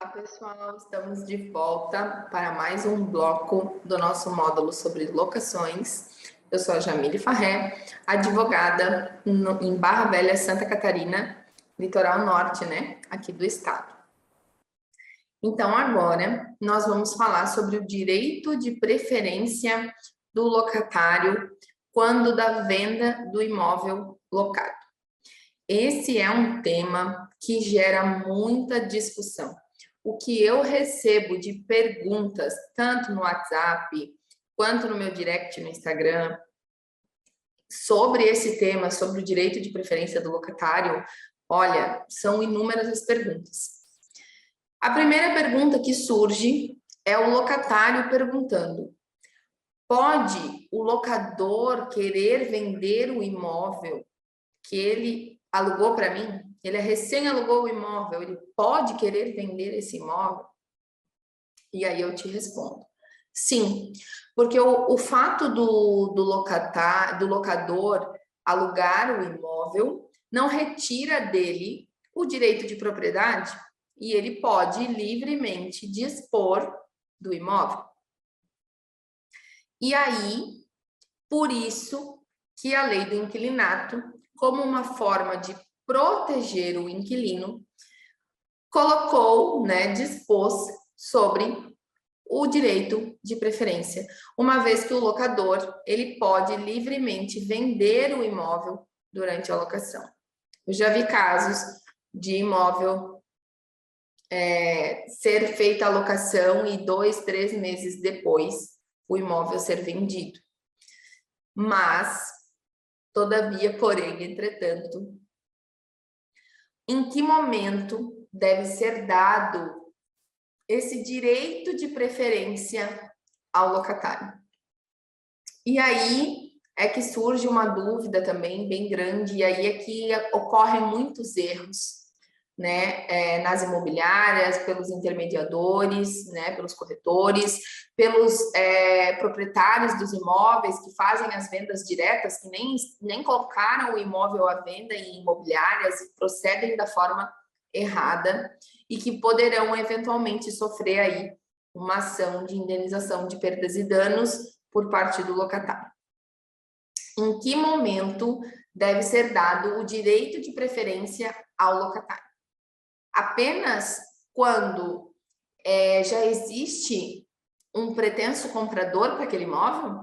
Olá, pessoal, estamos de volta para mais um bloco do nosso módulo sobre locações. Eu sou a Jamile Farré, advogada em Barra Velha, Santa Catarina, litoral norte, né, aqui do estado. Então, agora, nós vamos falar sobre o direito de preferência do locatário quando da venda do imóvel locado. Esse é um tema que gera muita discussão. O que eu recebo de perguntas, tanto no WhatsApp quanto no meu direct no Instagram, sobre esse tema, sobre o direito de preferência do locatário, olha, são inúmeras as perguntas. A primeira pergunta que surge é o locatário perguntando: pode o locador querer vender o imóvel que ele alugou para mim? Ele recém alugou o imóvel, ele pode querer vender esse imóvel? E aí eu te respondo: sim, porque o fato do locador alugar o imóvel não retira dele o direito de propriedade e ele pode livremente dispor do imóvel. E aí, por isso que a lei do inquilinato, como uma forma de proteger o inquilino, colocou, dispôs sobre o direito de preferência, uma vez que o locador, ele pode livremente vender o imóvel durante a locação. Eu já vi casos de imóvel ser feita a locação e 2, 3 meses depois o imóvel ser vendido. Mas, todavia, porém, entretanto, em que momento deve ser dado esse direito de preferência ao locatário? E aí é que surge uma dúvida também bem grande, e aí é que ocorrem muitos erros, nas imobiliárias, pelos intermediadores, pelos corretores, pelos proprietários dos imóveis que fazem as vendas diretas, que nem colocaram o imóvel à venda em imobiliárias e procedem da forma errada e que poderão eventualmente sofrer aí uma ação de indenização de perdas e danos por parte do locatário. Em que momento deve ser dado o direito de preferência ao locatário? Apenas quando já existe um pretenso comprador para aquele imóvel?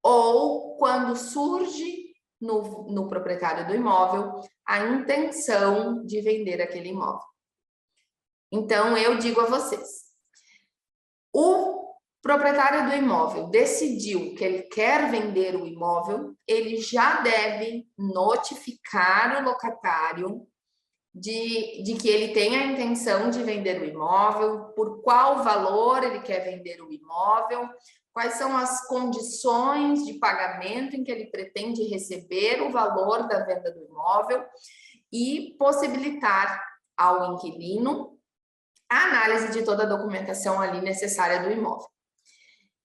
Ou quando surge no proprietário do imóvel a intenção de vender aquele imóvel? Então, eu digo a vocês: o proprietário do imóvel decidiu que ele quer vender o imóvel, ele já deve notificar o locatário de que ele tem a intenção de vender o imóvel, por qual valor ele quer vender o imóvel, quais são as condições de pagamento em que ele pretende receber o valor da venda do imóvel e possibilitar ao inquilino a análise de toda a documentação ali necessária do imóvel.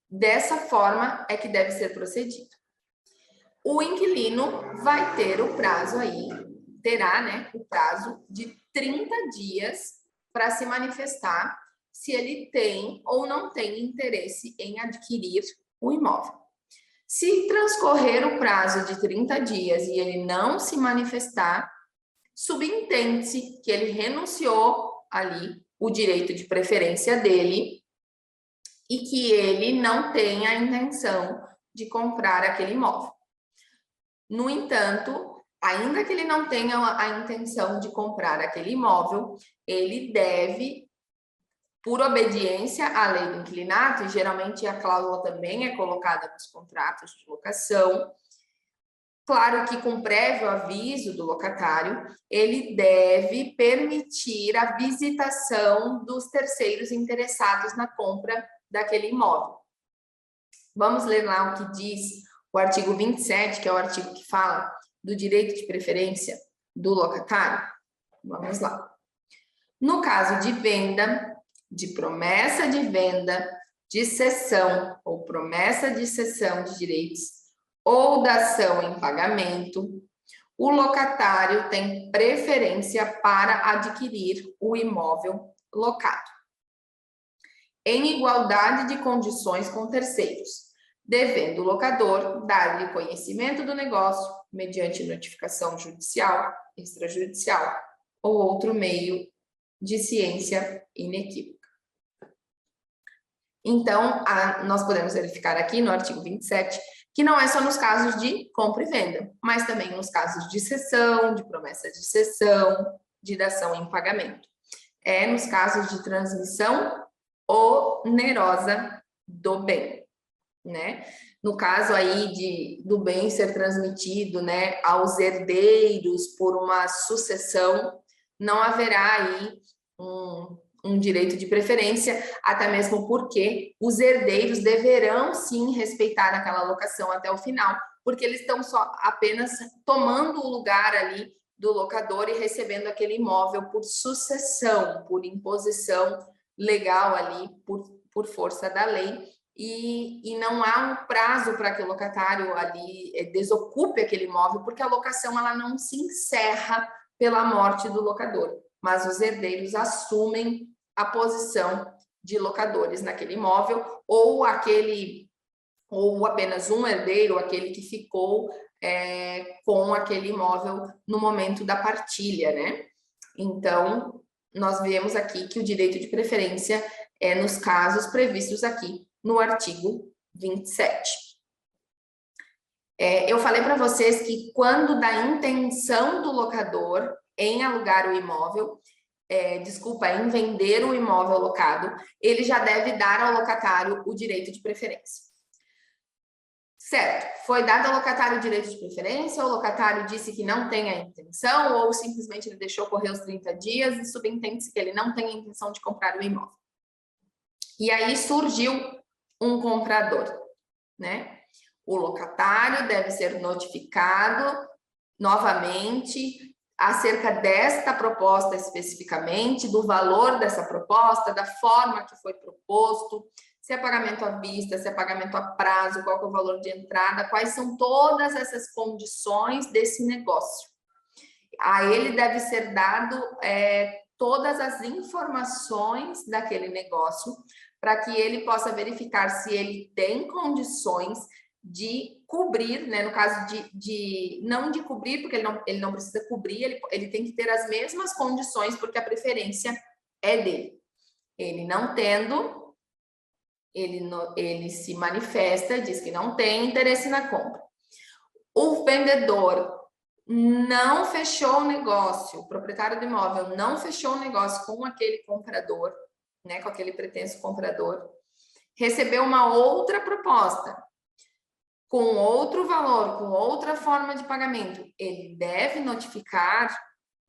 Dessa forma é que deve ser procedido. O inquilino vai ter o prazo aí, terá, o prazo de 30 dias para se manifestar se ele tem ou não tem interesse em adquirir o imóvel. Se transcorrer o prazo de 30 dias e ele não se manifestar, subentende-se que ele renunciou ali o direito de preferência dele e que ele não tem a intenção de comprar aquele imóvel. No entanto, ainda que ele não tenha a intenção de comprar aquele imóvel, ele deve, por obediência à lei do inquilinato, e geralmente a cláusula também é colocada nos contratos de locação, claro que com prévio aviso do locatário, ele deve permitir a visitação dos terceiros interessados na compra daquele imóvel. Vamos ler lá o que diz o artigo 27, que é o artigo que fala do direito de preferência do locatário? Vamos lá. No caso de venda, de promessa de venda, de cessão ou promessa de cessão de direitos ou da ação em pagamento, o locatário tem preferência para adquirir o imóvel locado, em igualdade de condições com terceiros, devendo o locador dar-lhe conhecimento do negócio mediante notificação judicial, extrajudicial ou outro meio de ciência inequívoca. Então, nós podemos verificar aqui no artigo 27 que não é só nos casos de compra e venda, mas também nos casos de cessão, de promessa de cessão, de dação em pagamento. É nos casos de transmissão onerosa do bem, né? No caso aí do bem ser transmitido, né, aos herdeiros por uma sucessão, não haverá aí um direito de preferência, até mesmo porque os herdeiros deverão sim respeitar aquela locação até o final, porque eles estão só apenas tomando o lugar ali do locador e recebendo aquele imóvel por sucessão, por imposição legal ali, por força da lei, e não há um prazo para que o locatário ali desocupe aquele imóvel, porque a locação ela não se encerra pela morte do locador, mas os herdeiros assumem a posição de locadores naquele imóvel, ou apenas um herdeiro, aquele que ficou com aquele imóvel no momento da partilha, né? Então, nós vemos aqui que o direito de preferência é nos casos previstos aqui no artigo 27. Eu falei para vocês que quando da intenção do locador em alugar o imóvel, em vender o imóvel locado, ele já deve dar ao locatário o direito de preferência. Certo, foi dado ao locatário o direito de preferência, o locatário disse que não tem a intenção, ou simplesmente ele deixou correr os 30 dias e subentende-se que ele não tem a intenção de comprar o imóvel. E aí surgiu um comprador, né? O locatário deve ser notificado novamente acerca desta proposta especificamente, do valor dessa proposta, da forma que foi proposto, se é pagamento à vista, se é pagamento a prazo, qual que é o valor de entrada, quais são todas essas condições desse negócio. A ele deve ser dado todas as informações daquele negócio, para que ele possa verificar se ele tem condições de cobrir, né? No caso não de cobrir, porque ele não precisa cobrir, ele tem que ter as mesmas condições, porque a preferência é dele. Ele não tendo, ele se manifesta, diz que não tem interesse na compra. O vendedor não fechou o negócio, o proprietário do imóvel não fechou o negócio com aquele comprador, né, com aquele pretenso comprador, recebeu uma outra proposta, com outro valor, com outra forma de pagamento, ele deve notificar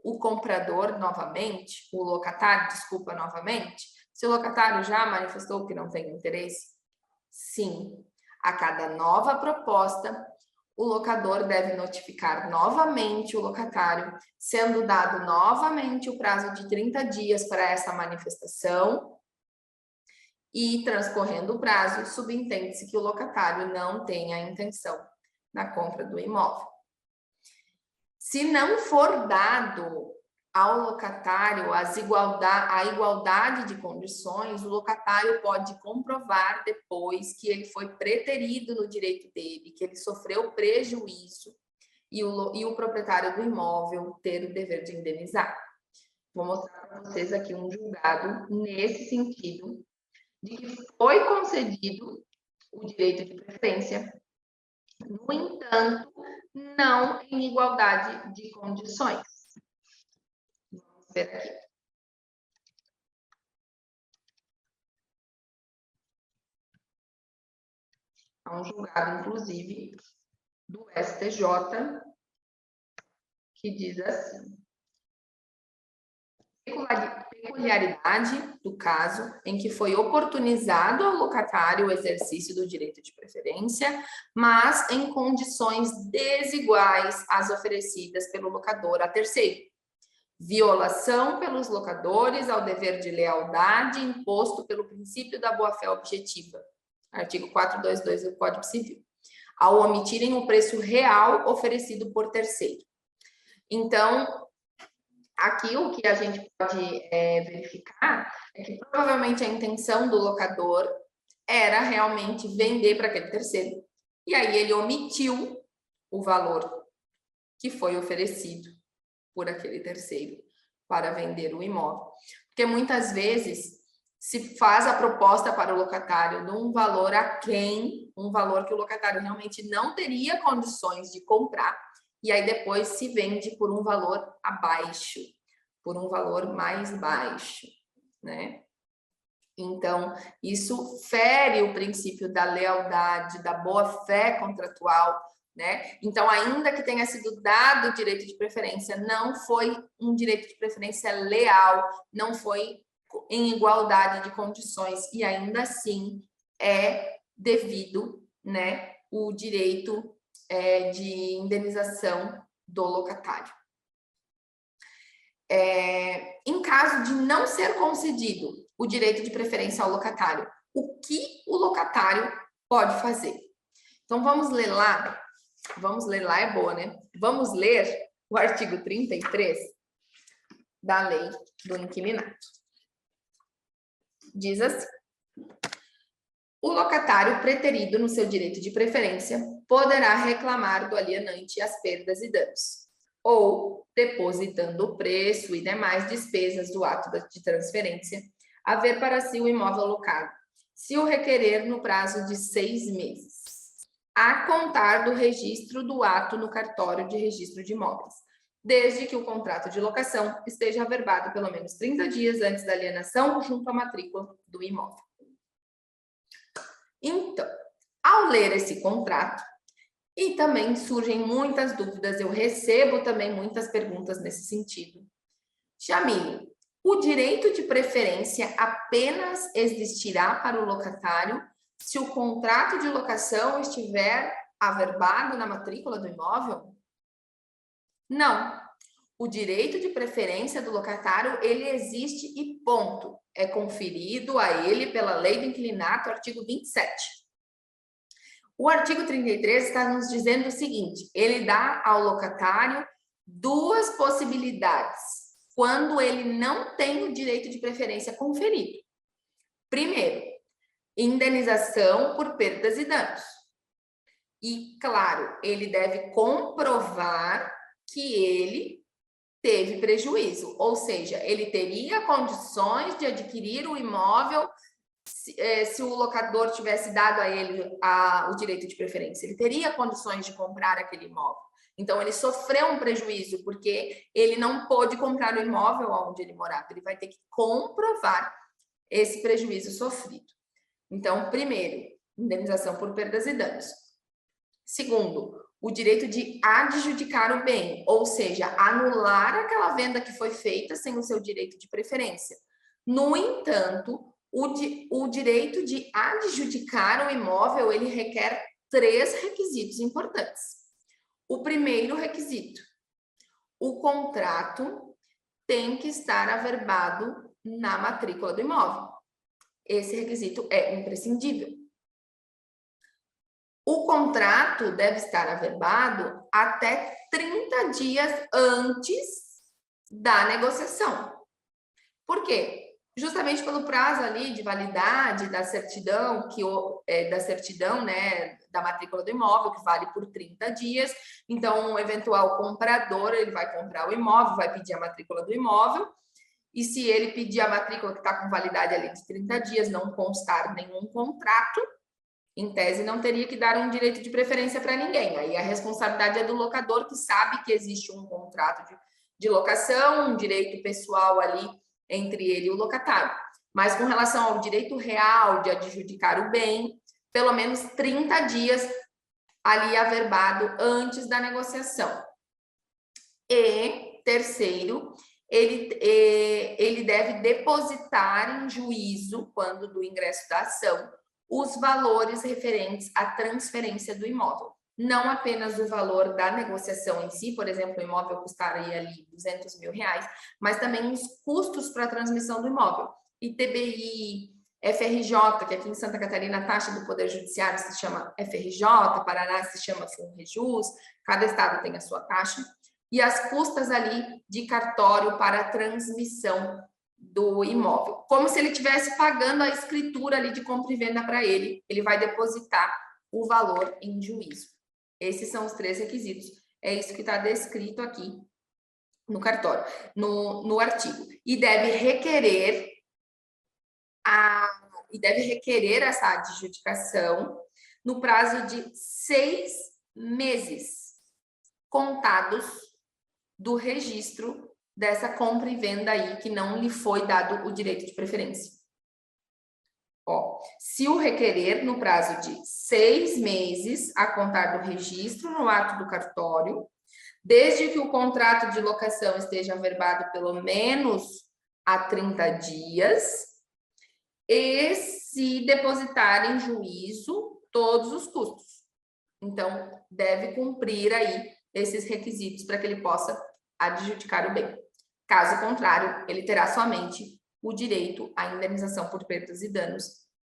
o comprador novamente, o locatário, desculpa, novamente. Se o locatário já manifestou que não tem interesse, sim. A cada nova proposta, o locador deve notificar novamente o locatário, sendo dado novamente o prazo de 30 dias para essa manifestação, e transcorrendo o prazo, subentende-se que o locatário não tem a intenção na compra do imóvel. Se não for dado ao locatário a igualdade de condições, o locatário pode comprovar depois que ele foi preterido no direito dele, que ele sofreu prejuízo e o proprietário do imóvel ter o dever de indenizar. Vou mostrar para vocês aqui um julgado nesse sentido, de que foi concedido o direito de preferência, no entanto, não em igualdade de condições. Vamos ver aqui. Há um julgado, inclusive, do STJ, que diz assim: peculiaridade do caso em que foi oportunizado ao locatário o exercício do direito de preferência, mas em condições desiguais às oferecidas pelo locador a terceiro. Violação pelos locadores ao dever de lealdade imposto pelo princípio da boa-fé objetiva, artigo 422 do Código Civil, ao omitirem o preço real oferecido por terceiro. Então, Aqui o que a gente pode verificar é que provavelmente a intenção do locador era realmente vender para aquele terceiro. E aí ele omitiu o valor que foi oferecido por aquele terceiro para vender o imóvel. Porque muitas vezes se faz a proposta para o locatário de um valor aquém, um valor que o locatário realmente não teria condições de comprar, e aí depois se vende por um valor abaixo, por um valor mais baixo, né? Então, isso fere o princípio da lealdade, da boa-fé contratual, né? Então, ainda que tenha sido dado o direito de preferência, não foi um direito de preferência leal, não foi em igualdade de condições, e ainda assim é devido, né, o direito de indenização do locatário. Em caso de não ser concedido o direito de preferência ao locatário, o que o locatário pode fazer? Então, vamos ler lá é boa, né? Vamos ler o artigo 33 da lei do inquilinato. Diz assim: o locatário preterido no seu direito de preferência poderá reclamar do alienante as perdas e danos, ou, depositando o preço e demais despesas do ato de transferência, haver para si o imóvel locado, se o requerer no prazo de 6 meses, a contar do registro do ato no cartório de registro de imóveis, desde que o contrato de locação esteja averbado pelo menos 30 dias antes da alienação junto à matrícula do imóvel. Então, ao ler esse contrato, e também surgem muitas dúvidas, eu recebo também muitas perguntas nesse sentido. Jamile, o direito de preferência apenas existirá para o locatário se o contrato de locação estiver averbado na matrícula do imóvel? Não. O direito de preferência do locatário, ele existe e ponto. É conferido a ele pela lei do inquilinato, artigo 27. O artigo 33 está nos dizendo o seguinte: ele dá ao locatário duas possibilidades quando ele não tem o direito de preferência conferido. Primeiro, indenização por perdas e danos. E, claro, ele deve comprovar que ele teve prejuízo, ou seja, ele teria condições de adquirir o imóvel se o locador tivesse dado a ele o direito de preferência. Ele teria condições de comprar aquele imóvel. Então, ele sofreu um prejuízo porque ele não pôde comprar o imóvel onde ele morava. Ele vai ter que comprovar esse prejuízo sofrido. Então, primeiro, indenização por perdas e danos. Segundo, o direito de adjudicar o bem, ou seja, anular aquela venda que foi feita sem o seu direito de preferência. No entanto, o direito de adjudicar o imóvel, ele requer 3 requisitos importantes. O primeiro requisito: o contrato tem que estar averbado na matrícula do imóvel. Esse requisito é imprescindível. O contrato deve estar averbado até 30 dias antes da negociação. Por quê? Justamente pelo prazo ali de validade da certidão, né, da matrícula do imóvel, que vale por 30 dias. Então, um eventual comprador, ele vai comprar o imóvel, vai pedir a matrícula do imóvel, e se ele pedir a matrícula que está com validade ali de 30 dias, não constar nenhum contrato, em tese, não teria que dar um direito de preferência para ninguém. Aí a responsabilidade é do locador, que sabe que existe um contrato de locação, um direito pessoal ali entre ele e o locatário. Mas com relação ao direito real de adjudicar o bem, pelo menos 30 dias ali averbado antes da negociação. E, terceiro, ele deve depositar em juízo, quando do ingresso da ação, os valores referentes à transferência do imóvel. Não apenas o valor da negociação em si, por exemplo, o imóvel custaria ali R$200 mil, mas também os custos para a transmissão do imóvel. ITBI, FRJ, que aqui em Santa Catarina a taxa do Poder Judiciário se chama FRJ, Paraná se chama FUNREJUS, cada estado tem a sua taxa. e as custas ali de cartório para a transmissão do imóvel. Como se ele estivesse pagando a escritura ali de compra e venda para ele. Ele vai depositar o valor em juízo. Esses são os 3 requisitos. É isso que está descrito aqui no cartório, no artigo. E deve requerer essa adjudicação no prazo de 6 meses contados do registro dessa compra e venda aí que não lhe foi dado o direito de preferência. Ó, se o requerer no prazo de 6 meses a contar do registro no ato do cartório, desde que o contrato de locação esteja averbado pelo menos há 30 dias, e se depositar em juízo todos os custos. Então, deve cumprir aí esses requisitos para que ele possa adjudicar o bem. Caso contrário, ele terá somente o direito à indenização por perdas e danos,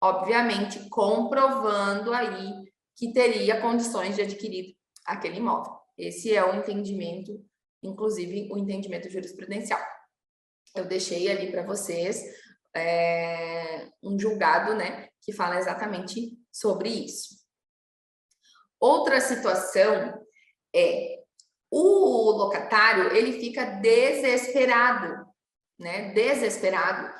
obviamente comprovando aí que teria condições de adquirir aquele imóvel. Esse é o entendimento, inclusive o entendimento jurisprudencial. Eu deixei ali para vocês um julgado, né, que fala exatamente sobre isso. Outra situação é o locatário, ele fica desesperado, né, desesperado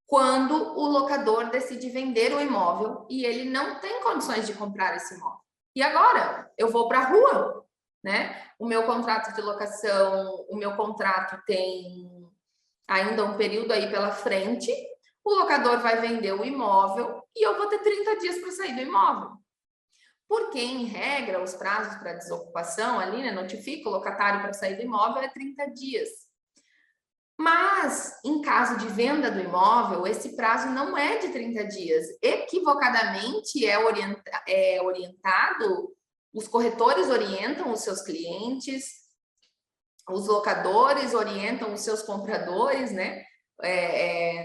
quando o locador decide vender o imóvel e ele não tem condições de comprar esse imóvel. E agora? Eu vou para a rua, né? O meu contrato de locação, o meu contrato tem ainda um período aí pela frente, o locador vai vender o imóvel e eu vou ter 30 dias para sair do imóvel. Porque, em regra, os prazos para desocupação ali, né, notifica o locatário para sair do imóvel é 30 dias. Mas, em caso de venda do imóvel, esse prazo não é de 30 dias. Equivocadamente é orientado, os corretores orientam os seus clientes, os locadores orientam os seus compradores, né?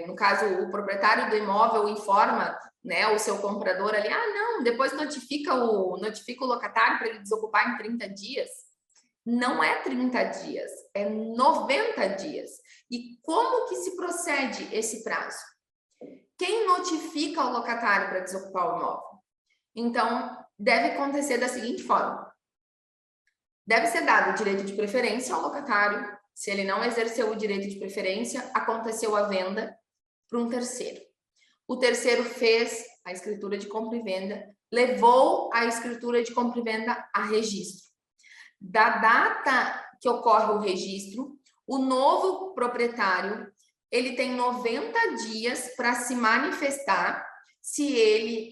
No caso, o proprietário do imóvel informa, né, o seu comprador ali, não, depois notifica o locatário para ele desocupar em 30 dias. Não é 30 dias, é 90 dias. E como que se procede esse prazo? Quem notifica o locatário para desocupar o imóvel? Então, deve acontecer da seguinte forma. Deve ser dado o direito de preferência ao locatário. Se ele não exerceu o direito de preferência, aconteceu a venda para um terceiro. O terceiro fez a escritura de compra e venda, levou a escritura de compra e venda a registro. Da data que ocorre o registro, o novo proprietário, ele tem 90 dias para se manifestar se ele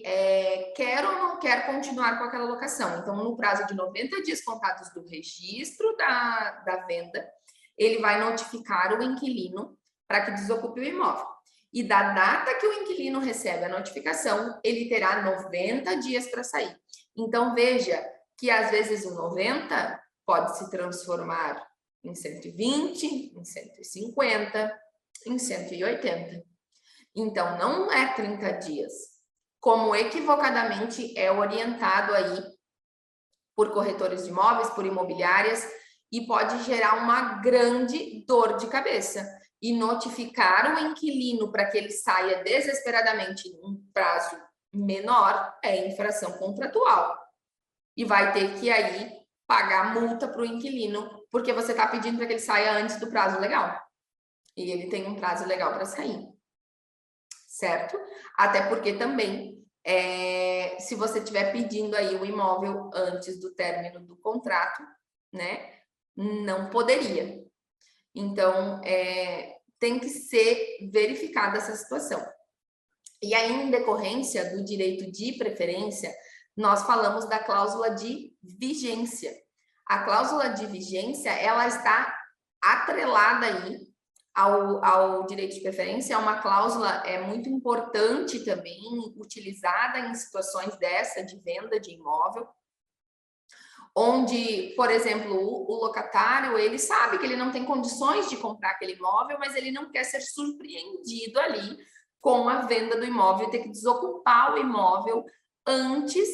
quer ou não quer continuar com aquela locação. Então, no prazo de 90 dias contados do registro da venda, ele vai notificar o inquilino para que desocupe o imóvel. E da data que o inquilino recebe a notificação, ele terá 90 dias para sair. Então, veja que às vezes o 90 pode se transformar em 120, em 150, em 180. Então, não é 30 dias, como equivocadamente é orientado aí por corretores de imóveis, por imobiliárias, e pode gerar uma grande dor de cabeça. E notificar o inquilino para que ele saia desesperadamente em um prazo menor é infração contratual. E vai ter que aí pagar multa para o inquilino, porque você está pedindo para que ele saia antes do prazo legal. E ele tem um prazo legal para sair. Certo? Até porque também, se você estiver pedindo aí o imóvel antes do término do contrato, né? Não poderia. Então, tem que ser verificada essa situação. E aí, em decorrência do direito de preferência, nós falamos da cláusula de vigência. A cláusula de vigência, ela está atrelada aí ao direito de preferência. É uma cláusula muito importante também, utilizada em situações dessa, de venda de imóvel, onde, por exemplo, o locatário, ele sabe que ele não tem condições de comprar aquele imóvel, mas ele não quer ser surpreendido ali com a venda do imóvel e ter que desocupar o imóvel antes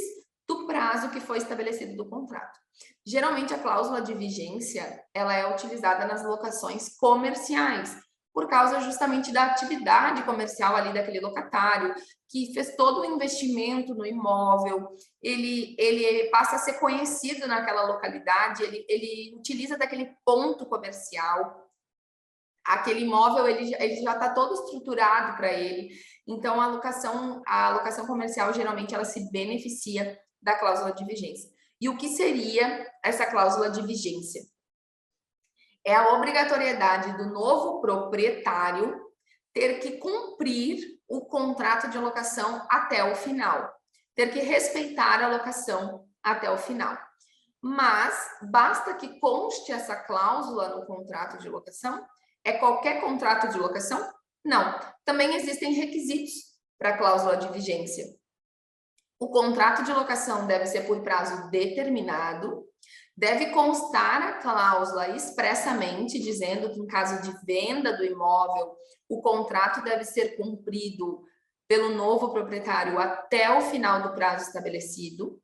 do prazo que foi estabelecido do contrato. Geralmente a cláusula de vigência, ela é utilizada nas locações comerciais, por causa justamente da atividade comercial ali daquele locatário, que fez todo o investimento no imóvel, ele passa a ser conhecido naquela localidade, ele utiliza daquele ponto comercial, aquele imóvel ele já está todo estruturado para ele, então a locação comercial geralmente ela se beneficia da cláusula de vigência. E o que seria essa cláusula de vigência? É a obrigatoriedade do novo proprietário ter que cumprir o contrato de locação até o final, ter que respeitar a locação até o final. Mas basta que conste essa cláusula no contrato de locação? É qualquer contrato de locação? Não. Também existem requisitos para a cláusula de vigência. O contrato de locação deve ser por prazo determinado, deve constar a cláusula expressamente, dizendo que em caso de venda do imóvel, o contrato deve ser cumprido pelo novo proprietário até o final do prazo estabelecido,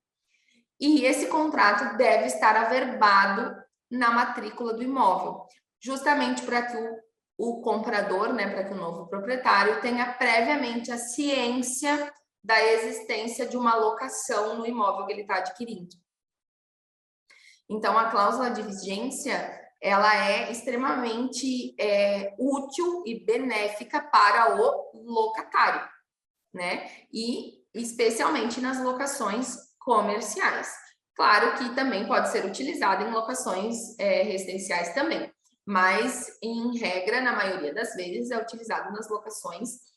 e esse contrato deve estar averbado na matrícula do imóvel, justamente para que o comprador, né, para que o novo proprietário tenha previamente a ciência da existência de uma locação no imóvel que ele está adquirindo. Então, a cláusula de vigência, ela é extremamente útil e benéfica para o locatário, né? E especialmente nas locações comerciais. Claro que também pode ser utilizada em locações residenciais também, mas, em regra, na maioria das vezes, é utilizado nas locações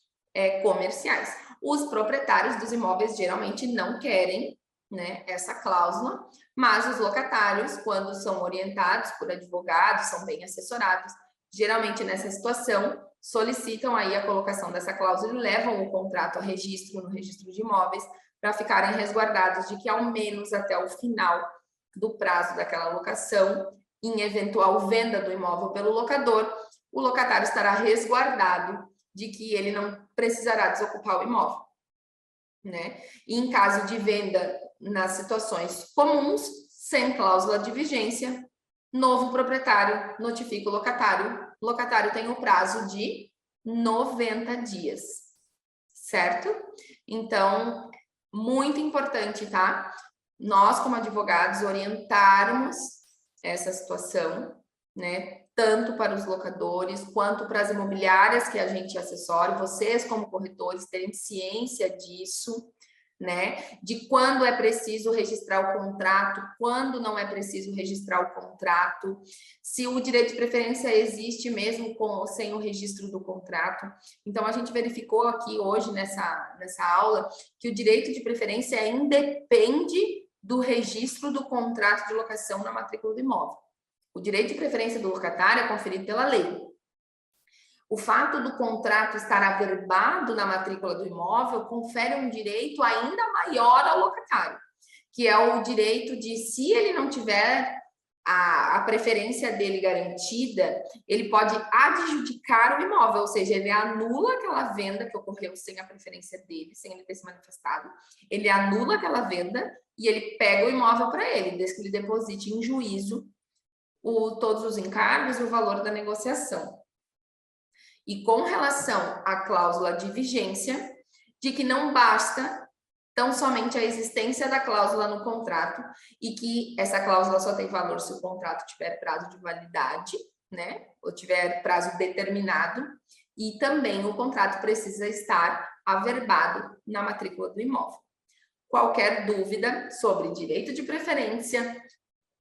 comerciais. Os proprietários dos imóveis geralmente não querem, né, essa cláusula, mas os locatários, quando são orientados por advogados, são bem assessorados, geralmente nessa situação, solicitam aí a colocação dessa cláusula e levam o contrato a registro no registro de imóveis para ficarem resguardados de que ao menos até o final do prazo daquela locação, em eventual venda do imóvel pelo locador, o locatário estará resguardado de que ele não precisará desocupar o imóvel, né? E em caso de venda nas situações comuns, sem cláusula de vigência, novo proprietário notifica o locatário tem o prazo de 90 dias, certo? Então, muito importante, tá? Nós, como advogados, orientarmos essa situação, né? Tanto para os locadores, quanto para as imobiliárias que a gente assessora, vocês como corretores terem ciência disso, né? De quando é preciso registrar o contrato, quando não é preciso registrar o contrato, se o direito de preferência existe mesmo com ou sem o registro do contrato. Então, a gente verificou aqui hoje nessa aula que o direito de preferência independe do registro do contrato de locação na matrícula do imóvel. O direito de preferência do locatário é conferido pela lei. O fato do contrato estar averbado na matrícula do imóvel confere um direito ainda maior ao locatário, que é o direito de, se ele não tiver a preferência dele garantida, ele pode adjudicar o imóvel, ou seja, ele anula aquela venda que ocorreu sem a preferência dele, sem ele ter se manifestado, ele anula aquela venda e ele pega o imóvel para ele, desde que ele deposite em juízo todos os encargos e o valor da negociação. E com relação à cláusula de vigência, de que não basta tão somente a existência da cláusula no contrato e que essa cláusula só tem valor se o contrato tiver prazo de validade, né? Ou tiver prazo determinado, e também o contrato precisa estar averbado na matrícula do imóvel. Qualquer dúvida sobre direito de preferência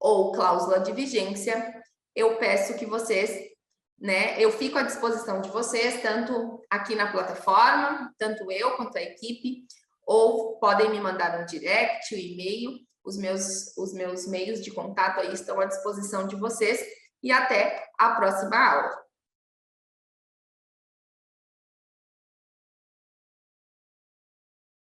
ou cláusula de vigência, eu peço que vocês, né, eu fico à disposição de vocês, tanto aqui na plataforma, tanto eu quanto a equipe, ou podem me mandar um direct, um e-mail, os meus meios de contato aí estão à disposição de vocês, e até a próxima aula.